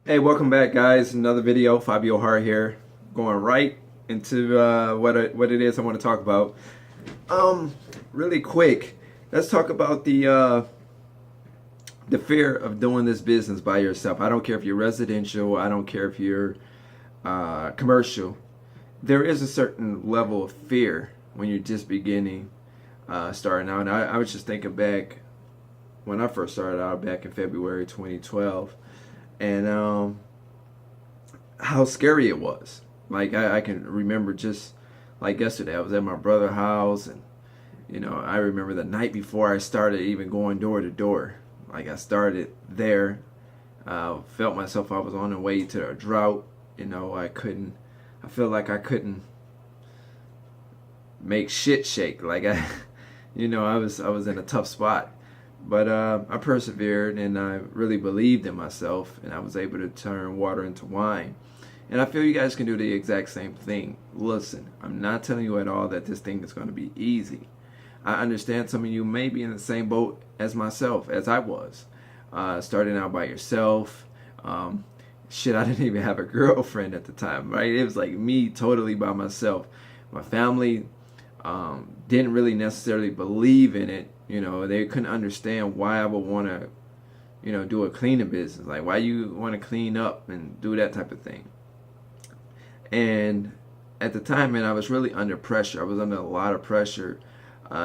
Hey, welcome back, guys. Another video. Bookfabiohart here, going right into what it is I want to talk about. Really quick, let's talk about the fear of doing this business by yourself. I don't care if you're residential. I don't care if you're commercial. There is a certain level of fear when you're just beginning, starting out. And I was just thinking back when I first started out back in February 2012. And how scary it was. Like I can remember just like yesterday, I was at my brother's house, and I remember the night before I started even going door to door. Like I started there, felt myself I was on the way to a drought. I felt like I couldn't make shit shake. Like I was in a tough spot. But I persevered, and I really believed in myself, and I was able to turn water into wine. And I feel you guys can do the exact same thing. Listen, I'm not telling you at all that this thing is going to be easy. I understand some of you may be in the same boat as myself, as I was. Starting out by yourself. Shit, I didn't even have a girlfriend at the time, right? It was like me totally by myself. My family didn't really necessarily believe in it. They couldn't understand why I would want to, do a cleaning business. Like, why you want to clean up and do that type of thing. And at the time, man, I was really under pressure. I was under a lot of pressure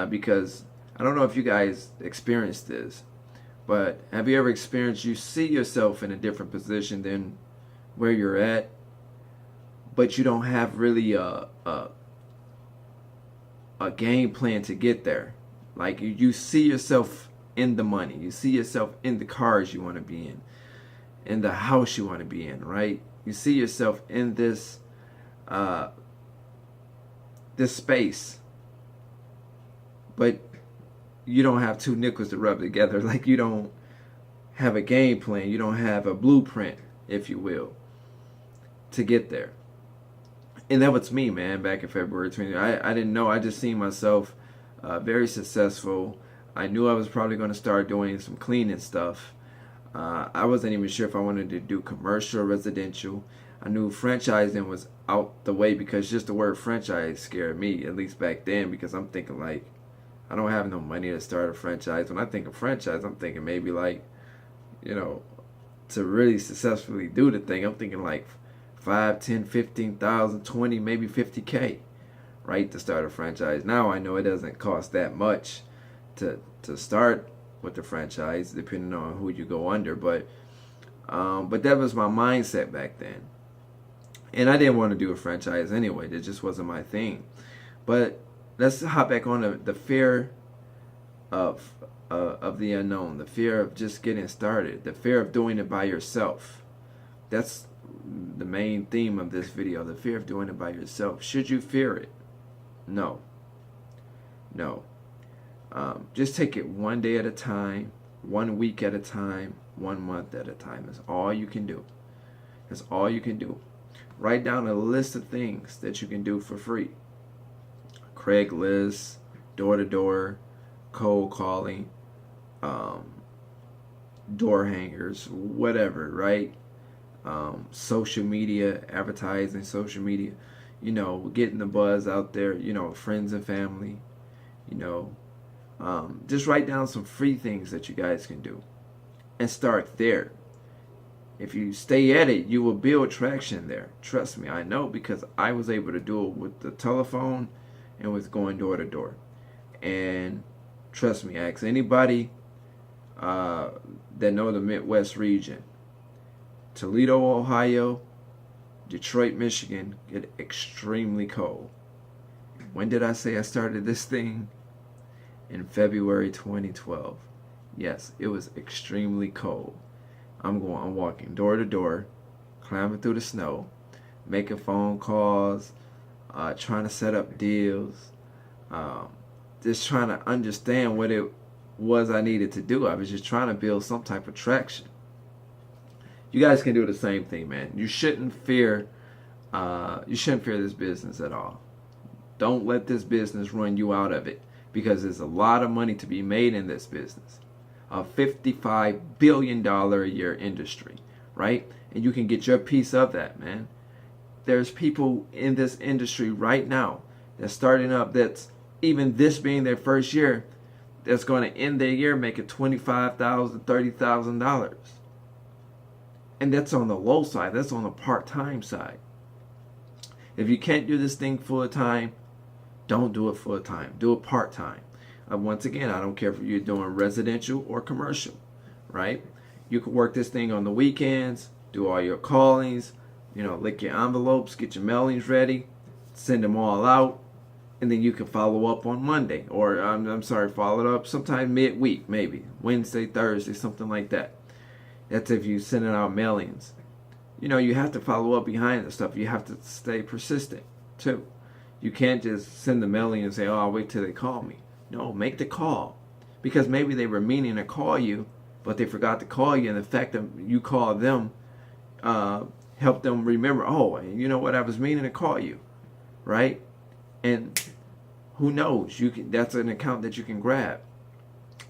because I don't know if you guys experienced this, but have you ever experienced you see yourself in a different position than where you're at, but you don't have really a game plan to get there? Like you see yourself in the money, you see yourself in the cars you want to be in the house you want to be in, right? You see yourself in this space, but you don't have two nickels to rub together. Like you don't have a game plan, you don't have a blueprint, if you will, to get there. And that was me, man, back in February 20. I didn't know. I just seen myself very successful. I knew I was probably going to start doing some cleaning stuff. I wasn't even sure if I wanted to do commercial or residential. I knew franchising was out the way because just the word franchise scared me, at least back then, because I'm thinking like, I don't have no money to start a franchise. When I think of franchise, I'm thinking maybe like, to really successfully do the thing, I'm thinking like 5, 10, 15,000, 20, maybe 50K, right, to start a franchise. Now I know it doesn't cost that much to start with the franchise, depending on who you go under. But that was my mindset back then, and I didn't want to do a franchise anyway. That just wasn't my thing. But let's hop back on the fear of the unknown, the fear of just getting started, the fear of doing it by yourself. That's the main theme of this video, the fear of doing it by yourself. Should you fear it? No. Just take it one day at a time, 1 week at a time, 1 month at a time. That's all you can do. That's all you can do. Write down a list of things that you can do for free. Craigslist, door-to-door, cold calling, door hangers, whatever, right? Social media, advertising, social media, getting the buzz out there, friends and family, just write down some free things that you guys can do and start there. If you stay at it, you will build traction there. Trust me, I know, because I was able to do it with the telephone and with going door to door. And trust me, ask anybody that know the Midwest region. Toledo, Ohio, Detroit, Michigan get extremely cold. When did I say I started this thing? In February 2012. Yes, it was extremely cold. I'm walking door to door, climbing through the snow, making phone calls, trying to set up deals, just trying to understand what it was I needed to do. I was just trying to build some type of traction. You guys can do the same thing, man. You shouldn't fear this business at all. Don't let this business run you out of it, because there's a lot of money to be made in this business. A $55 billion a year industry. right? And you can get your piece of that, man. There's people in this industry right now that's starting up, that's even this being their first year, that's going to end their year making $25,000, $30,000. And that's on the low side. That's on the part-time side. If you can't do this thing full-time, don't do it full-time. Do it part-time. Once again, I don't care if you're doing residential or commercial, right? You can work this thing on the weekends, do all your callings, lick your envelopes, get your mailings ready, send them all out, and then you can follow up on Monday, or follow it up sometime midweek, maybe Wednesday, Thursday, something like that. That's if you send out mailings. You have to follow up behind the stuff. You have to stay persistent too. You can't just send the mailing and say, "Oh, I'll wait till they call me." No, make the call, because maybe they were meaning to call you, but they forgot to call you, and the fact that you called them helped them remember. Oh, you know what? I was meaning to call you, right? And who knows? That's an account that you can grab.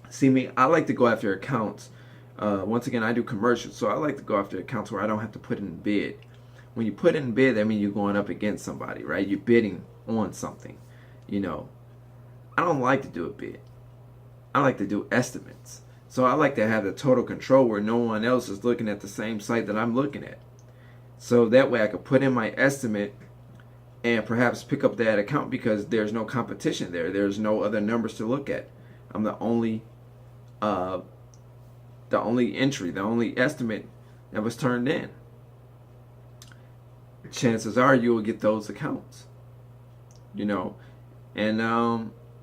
See me, I like to go after accounts. Once again, I do commercials, so I like to go after accounts where I don't have to put in a bid. When you put in a bid, that means you're going up against somebody, right? You're bidding on something. I don't like to do a bid. I like to do estimates. So I like to have the total control where no one else is looking at the same site that I'm looking at. So that way I could put in my estimate and perhaps pick up that account because there's no competition there. There's no other numbers to look at. I'm the only entry, the only estimate that was turned in. Chances are you will get those accounts. And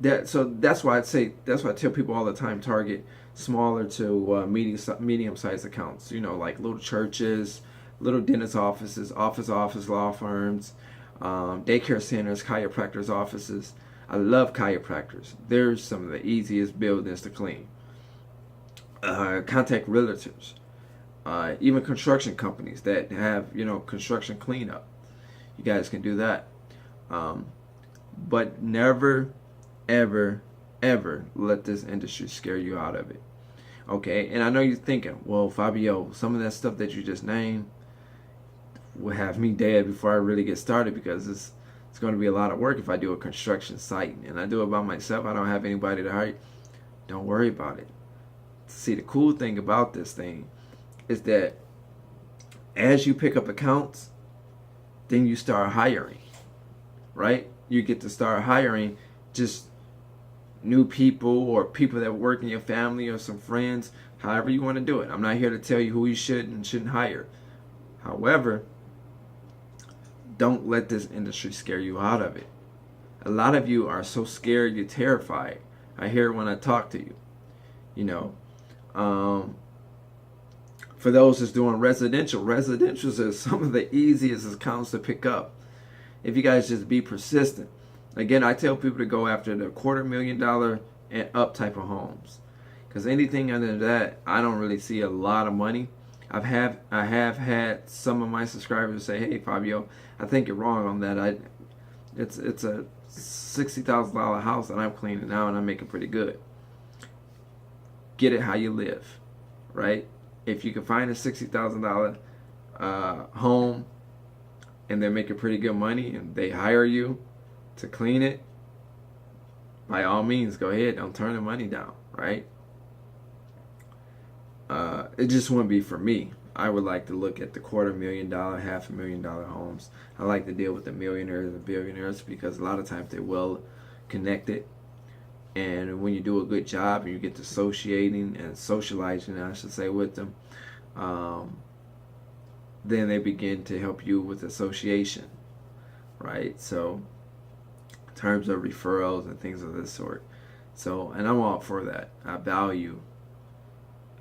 that's why I tell people all the time, target smaller to medium-sized accounts. Like little churches, little dentist offices, office law firms, daycare centers, chiropractors' offices. I love chiropractors. They're some of the easiest buildings to clean. Contact realtors, even construction companies that have construction cleanup. You guys can do that, but never, ever, ever let this industry scare you out of it. Okay, and I know you're thinking, well, Fabio, some of that stuff that you just named will have me dead before I really get started, because it's going to be a lot of work if I do a construction site and I do it by myself. I don't have anybody to hire. Don't worry about it. See, the cool thing about this thing is that as you pick up accounts, then you start hiring, right? You get to start hiring just new people or people that work in your family or some friends, however you want to do it. I'm not here to tell you who you should and shouldn't hire. However, don't let this industry scare you out of it. A lot of you are so scared, you're terrified. I hear it when I talk to you. For those that's doing residentials are some of the easiest accounts to pick up if you guys just be persistent. Again, I tell people to go after the $250,000 and up type of homes, because anything under that, I don't really see a lot of money. I have had some of my subscribers say, "Hey, Fabio, I think you're wrong on that. It's a $60,000 house that I'm cleaning now, and I'm making pretty good." Get it how you live, right? If you can find a $60,000 home and they're making pretty good money and they hire you to clean it, by all means, go ahead. Don't turn the money down, right? It just wouldn't be for me. I would like to look at the $250,000, $500,000 homes. I like to deal with the millionaires and billionaires because a lot of times they're well connected. And when you do a good job and you get to associating and socializing, I should say, with them, then they begin to help you with association, right? So in terms of referrals and things of this sort. So, and I'm all for that. I value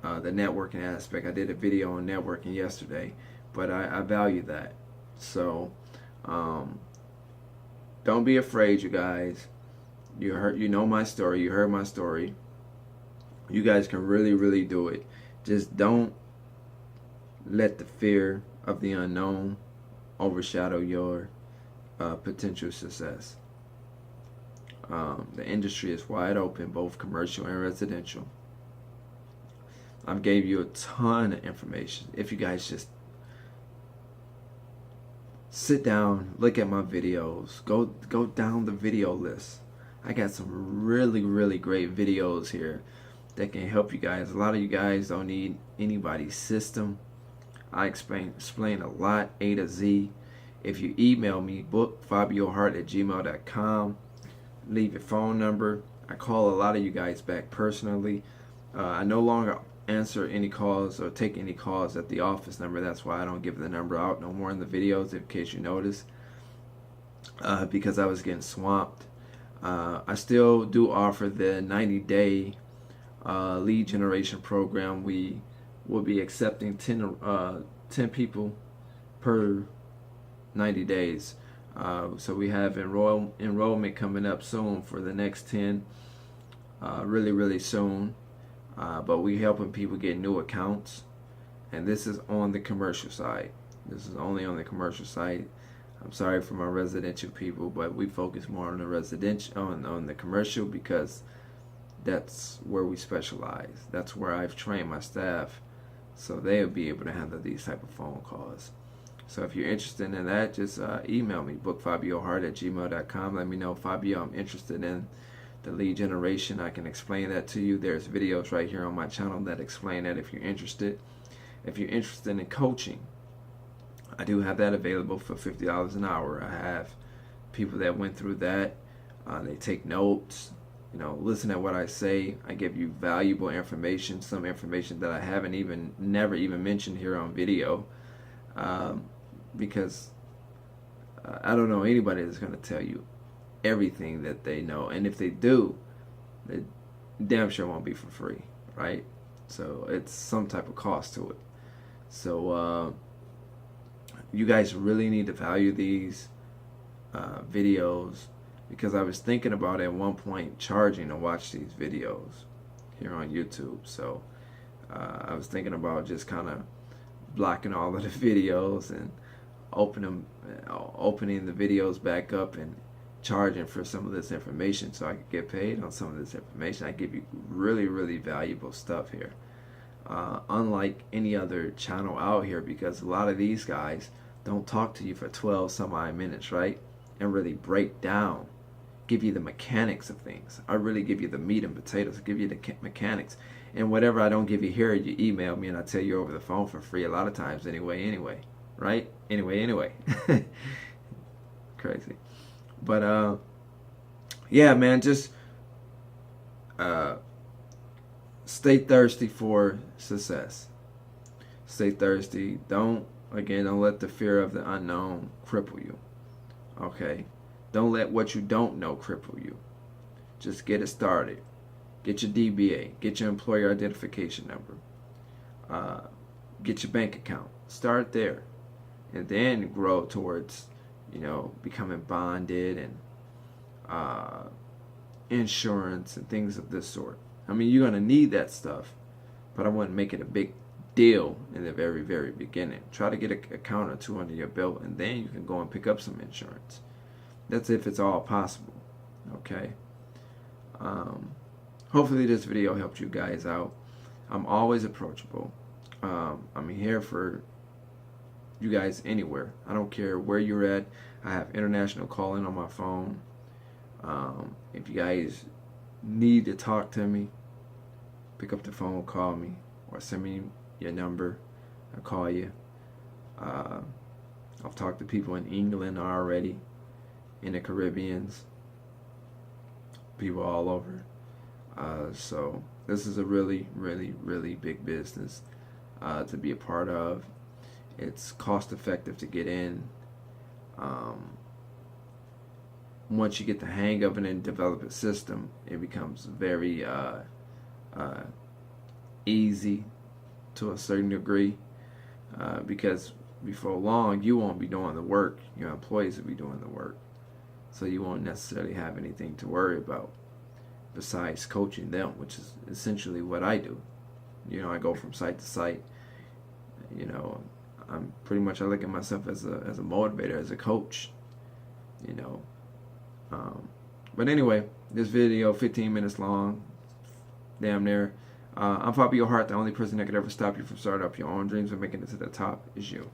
the networking aspect. I did a video on networking yesterday, but I value that. So don't be afraid, you guys. You know my story. You heard my story. You guys can really, really do it. Just don't let the fear of the unknown overshadow your potential success. The industry is wide open, both commercial and residential. I've gave you a ton of information. If you guys just sit down, look at my videos, go down the video list. I got some really great videos here that can help you guys. A lot of you guys don't need anybody's system. I explain a lot, A to Z. If you email me, bookfabiohart@gmail.com, leave your phone number. I call a lot of you guys back personally. I no longer answer any calls or take any calls at the office number. That's why I don't give the number out no more in the videos, in case you notice, because I was getting swamped. I still do offer the 90-day lead generation program. We will be accepting 10 people per 90 days. So we have enrollment coming up soon for the next 10, really soon. But we helping people get new accounts, and this is on the commercial side. This is only on the commercial side. I'm sorry for my residential people, but we focus more on the residential, on the commercial, because that's where we specialize. That's where I've trained my staff, so they'll be able to handle these type of phone calls. So if you're interested in that, just email me, bookfabiohart@gmail.com. Let me know, Fabio, I'm interested in the lead generation. I can explain that to you. There's videos right here on my channel that explain that if you're interested. If you're interested in coaching, I do have that available for $50 an hour. I have people that went through that. They take notes, listen to what I say. I give you valuable information, some information that I haven't never even mentioned here on video, because I don't know anybody that's going to tell you everything that they know, and if they do, it damn sure won't be for free, right? So it's some type of cost to it. So you guys really need to value these videos, because I was thinking about at one point charging to watch these videos here on YouTube. So I was thinking about just kind of blocking all of the videos and opening the videos back up and charging for some of this information, so I could get paid on some of this information. I give you really valuable stuff here, unlike any other channel out here, because a lot of these guys don't talk to you for 12 some odd minutes, right, and really break down, give you the mechanics of things. I really give you the meat and potatoes, give you the mechanics, and whatever I don't give you here, you email me and I tell you over the phone for free a lot of times anyway, right? Anyway. Crazy. But yeah, man, just stay thirsty for success. Stay thirsty. Don't let the fear of the unknown cripple you. Okay? Don't let what you don't know cripple you. Just get it started. Get your DBA. Get your employer identification number. Get your bank account. Start there. And then grow towards, becoming bonded and insurance and things of this sort. I mean, you're going to need that stuff, but I wouldn't make it a big deal in the very beginning. Try to get a account or two under your belt, and then you can go and pick up some insurance. That's if it's all possible. Okay? Hopefully this video helped you guys out. I'm always approachable. I'm here for you guys anywhere. I don't care where you're at. I have international calling on my phone. If you guys need to talk to me, pick up the phone, call me, or send me your number. I'll call you. I've talked to people in England already, in the Caribbeans, people all over. So this is a really big business to be a part of. It's cost effective to get in. Once you get the hang of it and develop a system, it becomes very easy to a certain degree, because before long you won't be doing the work. Your employees will be doing the work, so you won't necessarily have anything to worry about besides coaching them, which is essentially what I do. I go from site to site. I look at myself as a motivator, as a coach. But anyway, this video 15 minutes long, damn near. I'm Fabio Hart. The only person that could ever stop you from starting up your own dreams and making it to the top is you.